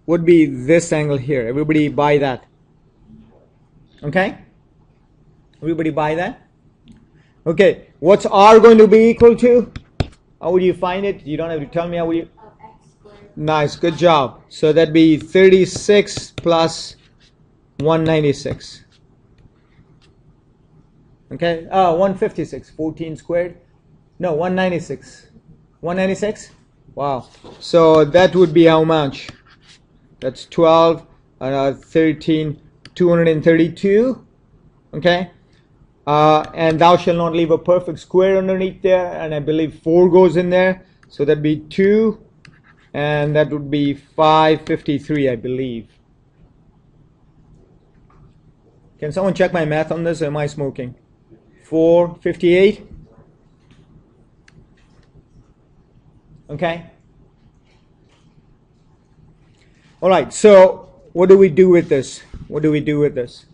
would be this angle here. Everybody buy that? Okay? Everybody buy that? Okay, what's R going to be equal to? How would you find it? You don't have to tell me how would you... X squared. Nice, good job. So that'd be 36 plus 196. Okay, 156, 14 squared. No, 196. 196? Wow. So that would be how much? That's 12, 13, 232. Okay. And thou shalt not leave a perfect square underneath there. And I believe 4 goes in there. So that'd be 2. And that would be 553, I believe. Can someone check my math on this, or am I smoking? 458. Okay. All right. So what do we do with this? What do we do with this?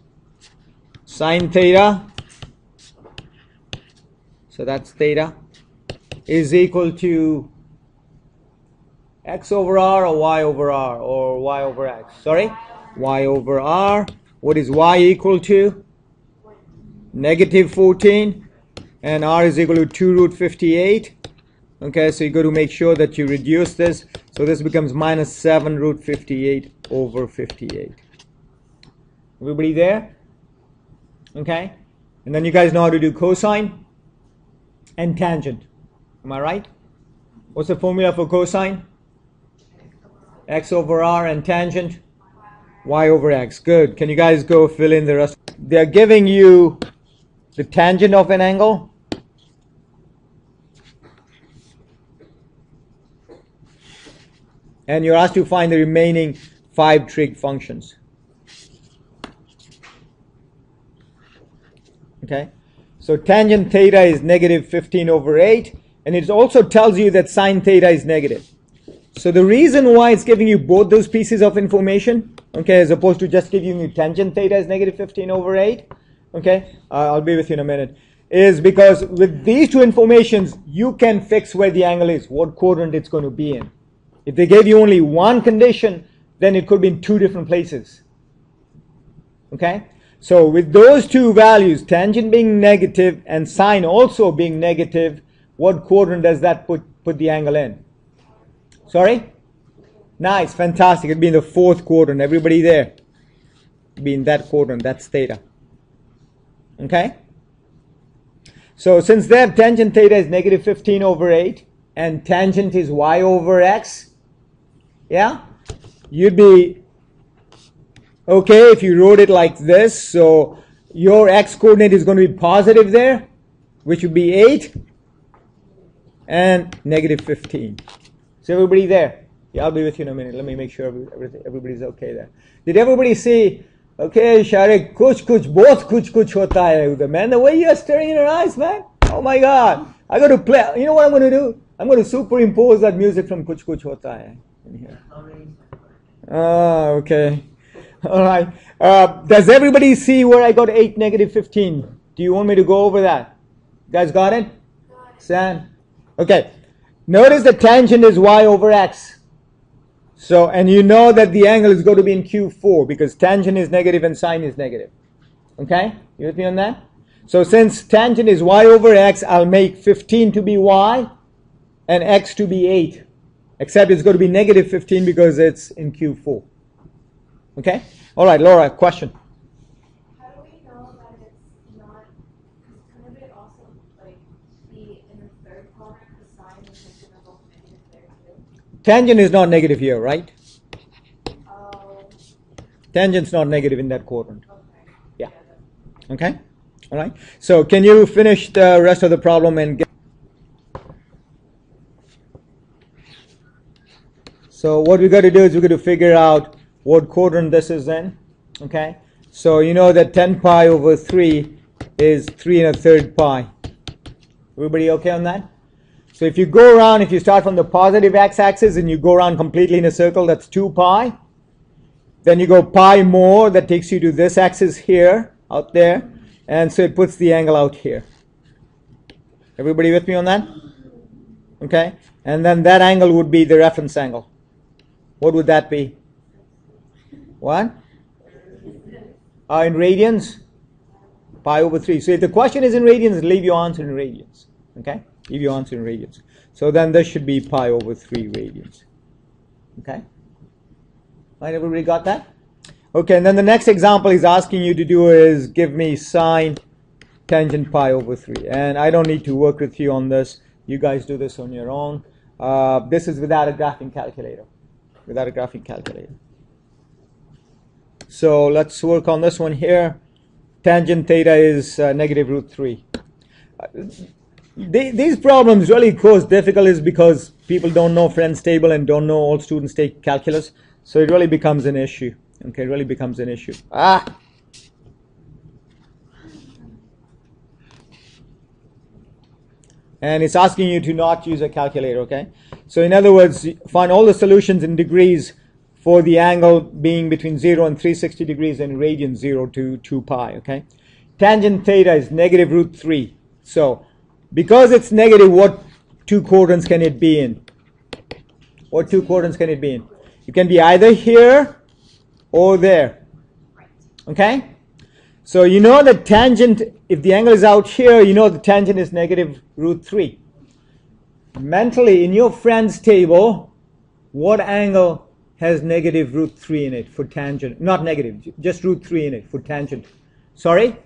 Sine theta. So that's theta is equal to x over r or y over r or y over x. Sorry, y over r. What is y equal to? Negative 14, and r is equal to 2 root 58. Okay, so you got to make sure that you reduce this. So this becomes minus 7 root 58 over 58. Everybody there? Okay, and then you guys know how to do cosine and tangent. Am I right? What's the formula for cosine? X over r, and tangent? Y over x. Good. Can you guys go fill in the rest? They're giving you the tangent of an angle. And you're asked to find the remaining 5 trig functions. Okay. So tangent theta is negative 15 over 8. And it also tells you that sine theta is negative. So the reason why it's giving you both those pieces of information, okay, as opposed to just giving you tangent theta is negative 15 over 8, okay, I'll be with you in a minute, is because with these two informations, you can fix where the angle is, what quadrant it's going to be in. If they gave you only one condition, then it could be in 2 different places. Okay? So with those two values, tangent being negative and sine also being negative, what quadrant does that put the angle in? Sorry? Nice, fantastic. It'd be in the 4th quadrant. Everybody there? It'd be in that quadrant. That's theta. Okay? So since there tangent theta is negative 15 over 8 and tangent is y over x, yeah? You'd be okay if you wrote it like this. So your x coordinate is going to be positive there, which would be 8 and negative 15. So everybody there? Yeah, I'll be with you in a minute. Let me make sure everybody's okay there. Did everybody see? Okay, Sharik, kuch, both kuch hota hai. Man, the way you're staring in her eyes, man. Oh my God. I got to play. You know what I'm going to do? I'm going to superimpose that music from kuch hota hai in here. Okay. All right. Does everybody see where I got 8, negative 15? Do you want me to go over that? You guys got it? Sam? Okay. Notice the tangent is y over x. So, and you know that the angle is going to be in Q4 because tangent is negative and sine is negative. Okay? You with me on that? So since tangent is y over x, I'll make 15 to be y and x to be 8. Except it's going to be negative 15 because it's in Q4. Okay? All right, Laura, question. How do we know that it's not, because couldn't it also like be in the 3rd quadrant, the sine and tangent are both negative there too? Tangent is not negative here, right? Oh. Tangent's not negative in that quadrant. Okay. Yeah. Okay? All right. So can you finish the rest of the problem and get... So what we got to do is we got to figure out what quadrant this is in. Okay? So you know that 10 pi over 3 is 3 1/3 pi. Everybody okay on that? So if you go around, if you start from the positive x-axis and you go around completely in a circle, that's 2 pi. Then you go pi more, that takes you to this axis here, out there. And so it puts the angle out here. Everybody with me on that? Okay? And then that angle would be the reference angle. What would that be? What? In radians? Pi over 3. So if the question is in radians, leave your answer in radians. Okay? Leave your answer in radians. So then this should be pi over 3 radians. Okay? Right, everybody got that? Okay, and then the next example he's asking you to do is give me sine tangent pi over 3. And I don't need to work with you on this. You guys do this on your own. This is without a graphing calculator. Without a graphing calculator. So let's work on this one here. Tangent theta is negative root 3. These problems really cause difficulties because people don't know Friend's table and don't know all students take calculus. So it really becomes an issue. Okay, it really becomes an issue. And it's asking you to not use a calculator, okay? So in other words, find all the solutions in degrees for the angle being between 0 and 360 degrees and radians 0 to 2 pi, okay? Tangent theta is negative root 3. So because it's negative, what two quadrants can it be in? What two quadrants can it be in? It can be either here or there, okay? So you know the tangent, if the angle is out here, you know the tangent is negative root 3. Mentally, in your Friend's table, what angle has negative root 3 in it for tangent? Not negative, just root 3 in it for tangent. Sorry?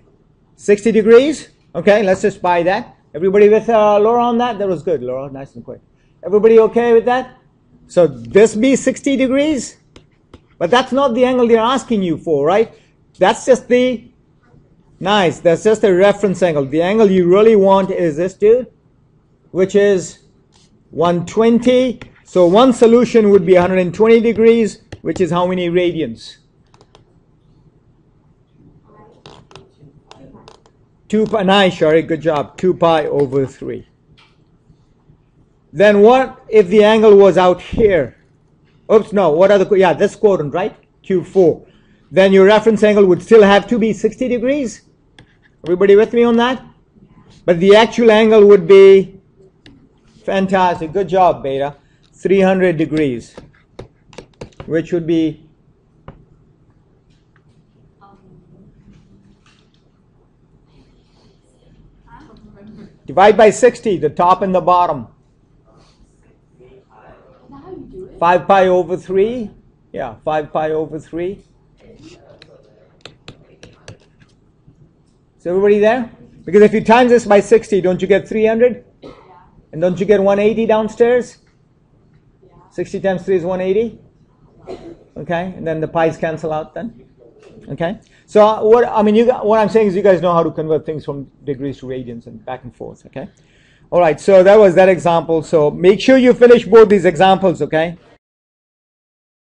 60 degrees? Okay, let's just buy that. Everybody with Laura on that? That was good, Laura, nice and quick. Everybody okay with that? So this be 60 degrees? But that's not the angle they're asking you for, right? That's just the, nice, that's just a reference angle. The angle you really want is this dude, which is 120. So one solution would be 120 degrees, which is how many radians? 2 pi, nice, Shari, good job. 2 pi over 3. Then what if the angle was out here? Oops, no, what are the, yeah, this quadrant, right? Q4. Then your reference angle would still have to be 60 degrees. Everybody with me on that? But the actual angle would be, fantastic, good job, beta, 300 degrees, which would be divide by 60, the top and the bottom. 5 pi over 3. Yeah, 5 pi over 3. Is everybody there? Because if you times this by 60, don't you get 300? Yeah. And don't you get 180 downstairs? Yeah. 60 times 3 is 180. Okay, and then the pi's cancel out then. Okay, so what I'm saying is you guys know how to convert things from degrees to radians and back and forth. Okay, all right. So that was that example. So make sure you finish both these examples. Okay.